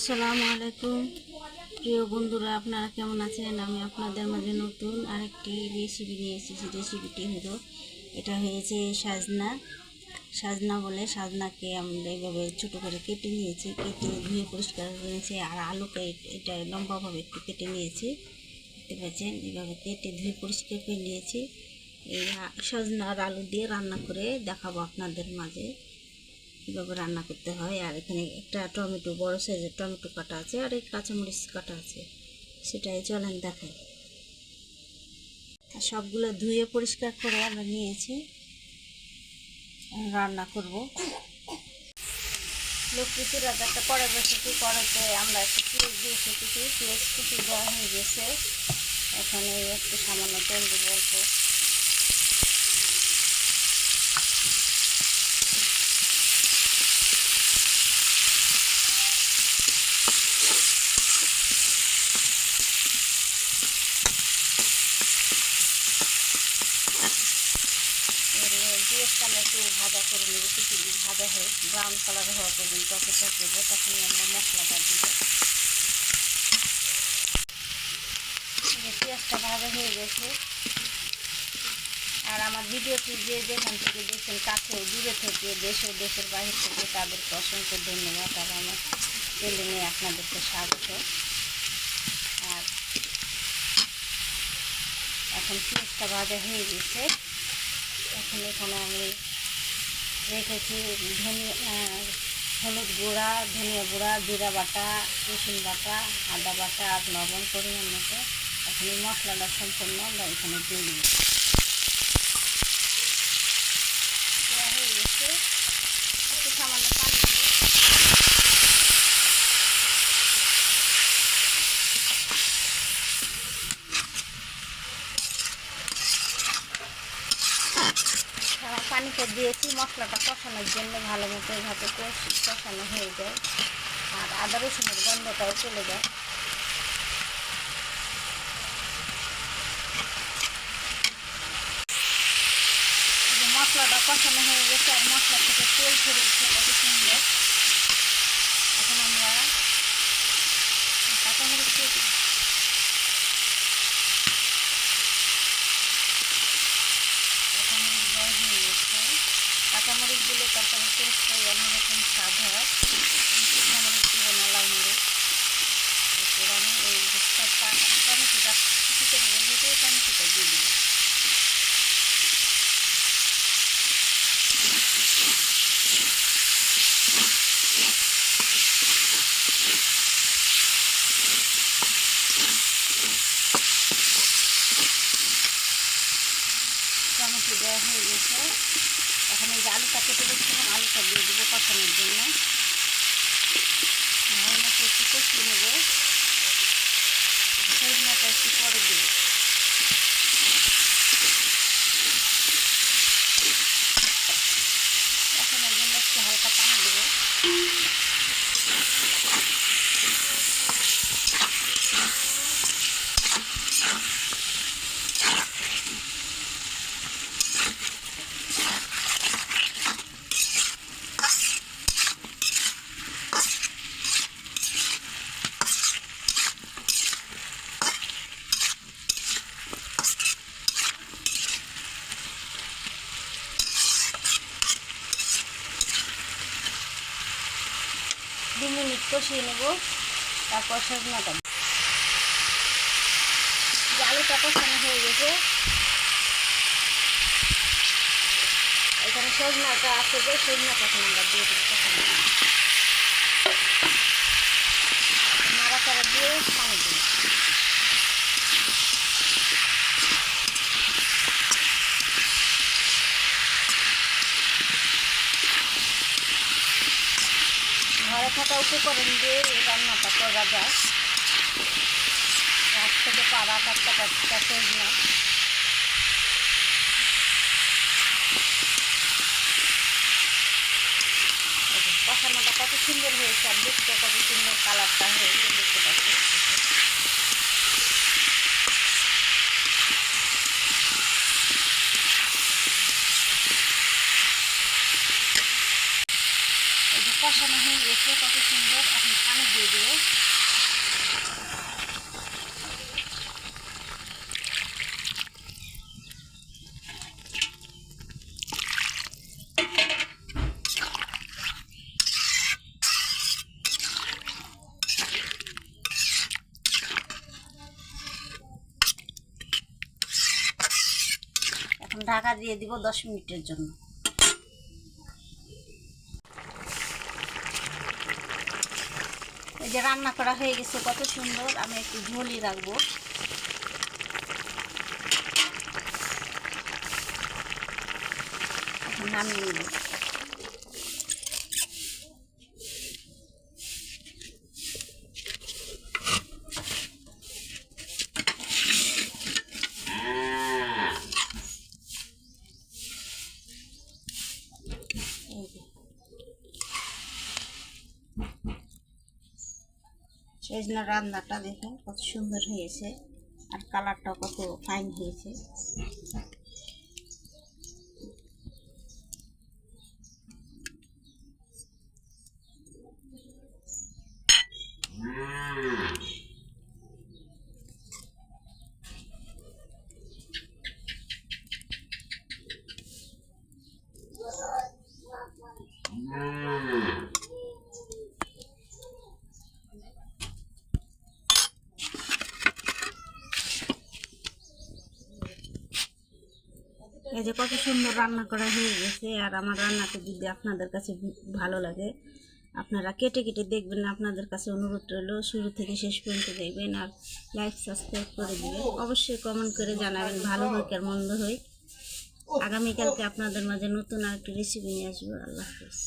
আসসালামু আলাইকুম প্রিয় বন্ধুরা, আপনারা কেমন আছেন? আমি আপনাদের মাঝে নতুন আরেকটি রেসিপি নিয়ে এসেছি। রেসিপিটি হলো, এটা হয়েছে সাজনা। সাজনা বলে, সাজনাকে আমরা এইভাবে ছোটো করে কেটে নিয়েছি, কেটে ধুয়ে পরিষ্কার করে নিয়েছি। আর আলুকে এটা লম্বাভাবে একটু কেটে নিয়েছি, দেখতে পাচ্ছেন। এইভাবে কেটে ধুয়ে পরিষ্কার করে নিয়েছি। এই সাজনা আর আলু দিয়ে রান্না করে দেখাবো আপনাদের মাঝে কীভাবে রান্না করতে হয়। আর এখানে একটা টমেটো, বড় সাইজের টমেটো কাটা আছে, আর এই কাঁচামরিচ কাটা আছে, সেটাই চলেন দেখাই। সবগুলো ধুয়ে পরিষ্কার করে আমরা নিয়েছি, রান্না করব। লক্ষ্মী রাতে একটা কড়াই বসেছি, কড়াইতে আমরা একটু পেঁয়াজ দিয়েছি, পেঁয়াজ কুচি দেওয়া হয়ে গেছে। এখানে একটু সামান্য তেল দেবো অল্প। পেঁয়াজটা আমরা একটু ভাজা করে নেব, কিছু ভাজা হয়ে ব্রাউন কালার হওয়া পর্যন্ত অপেক্ষা করবো। তখনই আমরা মশলাটা দেবো। পেঁয়াজটা ভাজা হয়ে গেছে। আর আমার ভিডিওটি যেখান থেকে দেখছেন, কাছে দূরে থেকে, দেশের বাইরে থেকে, তাদেরকে অসংখ্য ধন্যবাদ। আর আমার চ্যানেলে আপনাদেরকে স্বাগত। আর এখন পেঁয়াজটা ভাজা হয়ে গেছে। এখন এখানে আমি রেখেছি হলুদ গুঁড়া, ধনিয়া গুঁড়া, জিরা বাটা, রসুন বাটা, আদা বাটা আর লবণ পরিমাণ মতো। এখন এই মশলাটা সম্পূর্ণ আমরা এখানে দিয়ে দিই। হয়ে গেছে, একটু সামান্য পানি দেবো। পানিতে দিয়েছি মশলাটা কষানোর জন্য, ভালো মতো এইভাবে কষানো হয়ে যায় আর আদা রসুনের গন্ধটাও চলে যায়। মশলাটা কষানো হয়ে গেছে আর মশলা থেকে তেল ছেড়ে দিচ্ছে, কত সুন্দর। এখন আমরা কাঁচামরিচ দিয়ে দিই। কাঁচামরিচ দেওয়া হয়ে গেছে। কাঁচামরিচ দিলে তরকারি টেস্টটাই অন্যরকম স্বাদ হয়। কাঁচামরিচ দিয়ে না, লাল মরিচ। এরপর আমি এই টমেটোটা কিছু করে রেখে টমেটোটা দিয়ে দিই। টমেটো দেওয়া হয়ে গেছে। এখন এই যে আলুটা কেটে রেখেছিলাম, আলুটা দিয়ে দেবো কষানোর জন্য। ভালো মতো একটু কষিয়ে নেবো। সজনাটা একটু পরে দেবো। কষানোর জন্য একটু হালকা পানি দেবো। দু মিনিট কষিয়ে নেব, তারপর সজনাটা। যে আলুটা কষানো হয়ে গেছে, এখানে সজনাটা আছে, যে সজনাটা এখন আমরা দিয়ে দেবো। কষানো নাড়াচাড়া দিয়ে পানি দিই। ঘরে থাকা উপকরণ দিয়ে এই রান্নাটা করা যায়। গাছ থেকে পাড়া টাটকা টাটকা সজনা। কষানোটা কত সুন্দর হয়েছে, আর দেখতে কত সুন্দর কালারটা হয়েছে, দেখতে পাচ্ছি। কষানো হয়ে গেছে কত সুন্দর। এখন পানি দিয়ে দেবো। এখন ঢাকা দিয়ে দিব 10 মিনিটের জন্য। এই যে রান্না করা হয়ে গেছে কত সুন্দর। আমি একটু ঝোলই রাখবো। এখন নামিয়ে নেব। সজনা রান্নাটা দেখেন কত সুন্দর হয়েছে, আর কালারটাও কত ফাইন হয়েছে। এই যে কত সুন্দর রান্না করা হয়ে গেছে। আর আমার রান্নাটা যদি আপনাদের কাছে ভালো লাগে, আপনারা কেটে কেটে দেখবেন। আপনাদের কাছে অনুরোধ রইল শুরু থেকে শেষ পর্যন্ত দেখবেন, আর লাইক সাবস্ক্রাইব করে দিবেন। অবশ্যই কমেন্ট করে জানাবেন ভালো হোক আর মন্দ হোক। আগামীকালকে আপনাদের মাঝে নতুন আরেকটি রেসিপি নিয়ে আসবো। আল্লাহ হাফেজ।